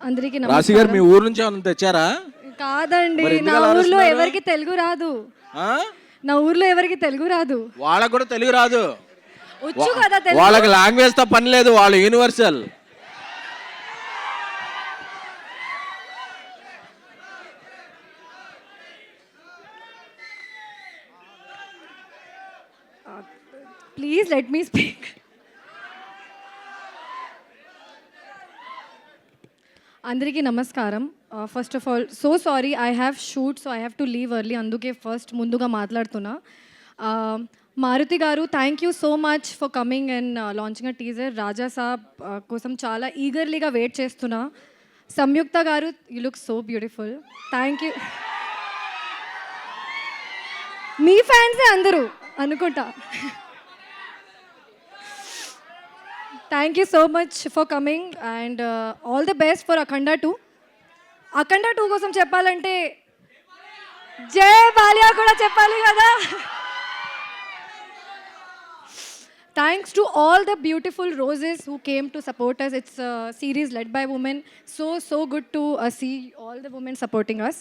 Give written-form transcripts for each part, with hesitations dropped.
అందరికీ రాశి గారు నమస్కారం. మీ ఊరు నుంచి ఏమైనా తెచ్చారా? కాదండి, మరి నా ఎందుకు అలా ఊర్లో అరుస్తున్నారు? ఎవరికి తెలుగు రాదు. ఆ? నా ఊర్లో ఎవరికి తెలుగు రాదు. వాళ్ళకు కూడా తెలుగు రాదు. వచ్చు కదా తెలుగు. వాళ్ళకి లాంగ్వేజ్ తో పని లేదు, వాళ్ళు universal. Please let me speak. అందరికీ నమస్కారం. First of all so sorry, I have shoot, so I have to leave early, అందుకే ఫస్ట్ ముందుగా మాట్లాడుతున్నా. Maruthi garu, thank you so much for coming and launching a teaser. Raja Saab కోసం చాలా ఈగర్లీగా వెయిట్ చేస్తున్నా. Samyuktha garu, you look so beautiful. Thank you. మీ ఫ్యాన్సే అందరూ అనుకుంటా. Thank you so much for coming and all the best for అఖండ 2. అఖండ 2 కోసం చెప్పాలంటే జై బాలియా కూడా చెప్పాలి కదా. Thanks to all the beautiful roses who came to support us. It's a series led by women. So good to see all the women supporting us.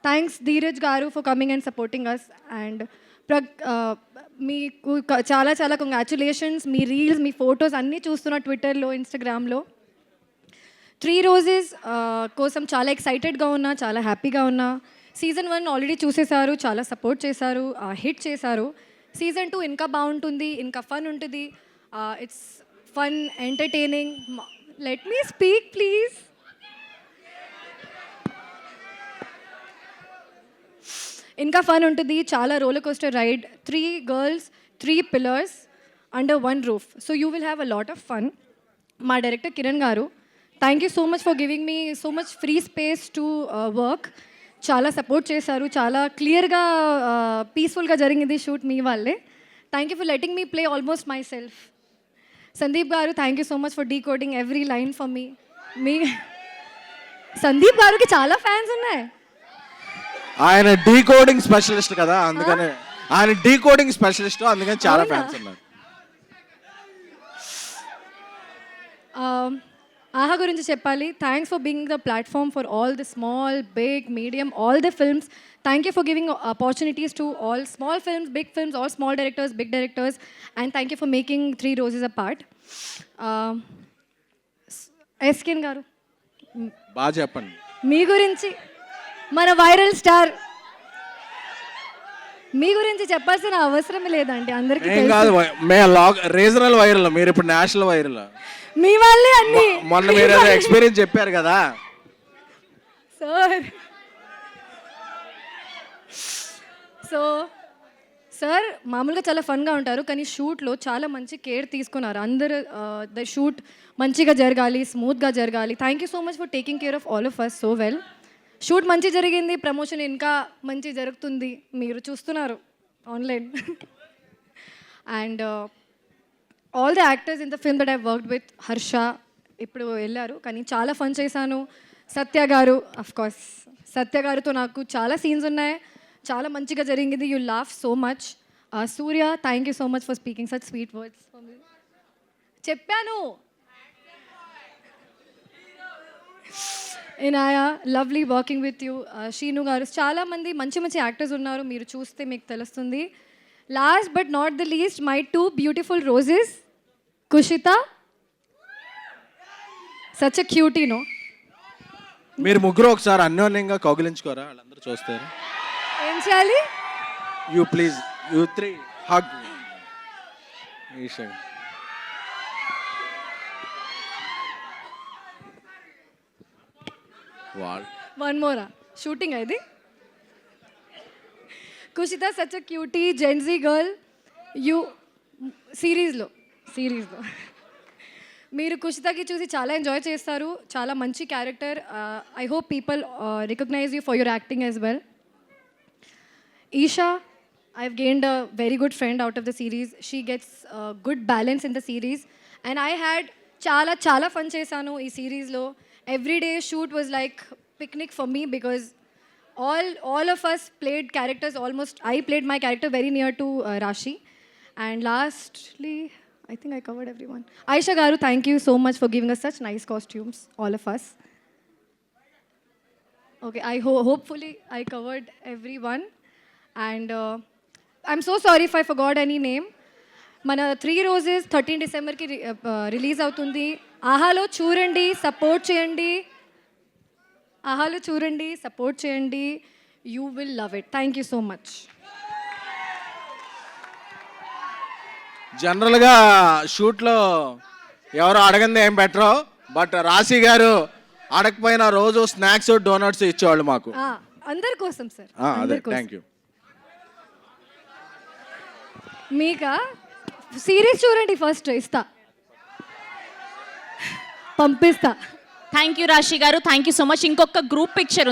Thanks Dheeraj garu for coming and supporting us. And మీకు చాలా చాలా congratulations. మీ reels, మీ photos అన్నీ చూస్తున్నా ట్విట్టర్లో, ఇన్స్టాగ్రామ్లో. 3 roses కోసం చాలా ఎక్సైటెడ్గా ఉన్నా, చాలా హ్యాపీగా ఉన్నా. సీజన్ 1 ఆల్రెడీ చూసేశారు, చాలా సపోర్ట్ చేశారు, హిట్ చేశారు. సీజన్ 2 ఇంకా బాగుంటుంది, ఇంకా ఫన్ ఉంటుంది. It's fun, entertaining. Let me speak please. ఇంకా ఫన్ ఉంటుంది, చాలా roller coaster ride. 3 girls, 3 pillars under 1 roof. So you will have a lot of fun. మా director Kiran garu, thank you so much for giving me so much free space to work. చాలా support చేశారు, చాలా క్లియర్గా పీస్ఫుల్గా జరిగింది shoot మీ వాళ్ళే. Thank you for letting me play almost myself. Sandeep గారు, thank you so much for decoding every line for me Sandeep గారికి చాలా ఫ్యాన్స్ ఉన్నాయి. ఆయన డీకోడింగ్ స్పెషలిస్ట్ కదా, అందుకనే ఆయన డీకోడింగ్ స్పెషలిస్ట్, అందుకని చాలా ఫ్యాన్స్ ఉన్నారు. ఆహా గురించి చెప్పాలి. Thanks for being the platform for all the small, big, medium, all the films. Thank you for giving opportunities to all small films, big films, all small directors, big directors. And thank you for making 3 roses a part. ఎస్కిన్ గారు, బాగా చెప్పండి. మీ గురించి, మన viral star, మీ గురించి చెప్పాల్సిన అవసరం లేదండి, అందరికీ ఏం కాదు, మేము రీజనల్ వైరల్, మీరు ఇప్పుడు నేషనల్ వైరల్. మీ వాళ్ళే అన్ని. మొన్న మీరు ఏదో ఎక్స్పీరియన్స్ చెప్పారు కదా సార్. సో సార్ మామూలుగా చాలా ఫన్గా ఉంటారు, కానీ షూట్లో చాలా మంచి కేర్ తీసుకున్నారు. అందరు ద షూట్ మంచిగా జరగాలి, స్మూత్గా జరగాలి. Thank you so much for taking care of all of us so well. Shoot మంచి జరిగింది, ప్రమోషన్ ఇంకా మంచి జరుగుతుంది, మీరు చూస్తున్నారు online. And all the actors in the film that I worked with. Harsha ఇప్పుడు వెళ్ళారు, కానీ చాలా ఫన్ చేశాను. సత్య గారు, అఫ్ కోర్స్ సత్య గారితో నాకు చాలా సీన్స్ ఉన్నాయి, చాలా మంచిగా జరిగింది. You laugh so much. Surya, thank you so much for speaking such sweet words for me. చెప్పాను. Inaya, lovely working with you. Sheenu garu, చాలామంది మంచి మంచి యాక్టర్స్ ఉన్నారు, మీరు చూస్తే మీకు తెలుస్తుంది. Last but not the least, my 2 beautiful roses. Kushitha, such a cutie నో. మీరు ముగ్గురు ఒకసారి అన్యోన్యంగా కౌగిలించుకోరా, వాళ్ళందరూ చూస్తారు. ఏం చేయాలి? You please, you 3 hug. One మోరా, షూటింగ్ ఇది. Kushitha such a cutie Gen Z girl. యూ సిరీస్లో మీరు కుషితకి చూసి చాలా ఎంజాయ్ చేస్తారు, చాలా మంచి character. I hope people recognise you for your acting as well. Isha, I've gained a very good friend out of the series. She gets good balance in the series. And I had chala fun chesanu ee series lo. Every day shoot was like picnic for me because all of us played characters almost. I played my character very near to Rashi. And lastly, I think I covered everyone. Aisha Garu, thank you so much for giving us such nice costumes, all of us. Okay, hopefully I covered everyone. And I'm so sorry if I forgot any name. మన 3 Roses 13 డిసెంబర్కి release అవుతుంది. ఆహాలో చూడండి, support చేయండి. ఆహాలో చూడండి, support చేయండి. You will love it. Thank you so much. జనరల్గా షూట్లో ఎవరు అడగంది ఏం బెటరో, బట్ రాశి గారు అడగపోయిన రోజు స్నాక్స్ డోనట్స్ ఇచ్చేవాళ్ళు మాకు. అందరి కోసం సార్. అదే, థ్యాంక్ యూ. మీకా సిరీస్ చూడండి ఫస్ట్, ఇస్తా, పంపిస్తా. థ్యాంక్ యూ రాశి గారు, థ్యాంక్ యూ సో మచ్. ఇంకొక గ్రూప్ పిక్చర్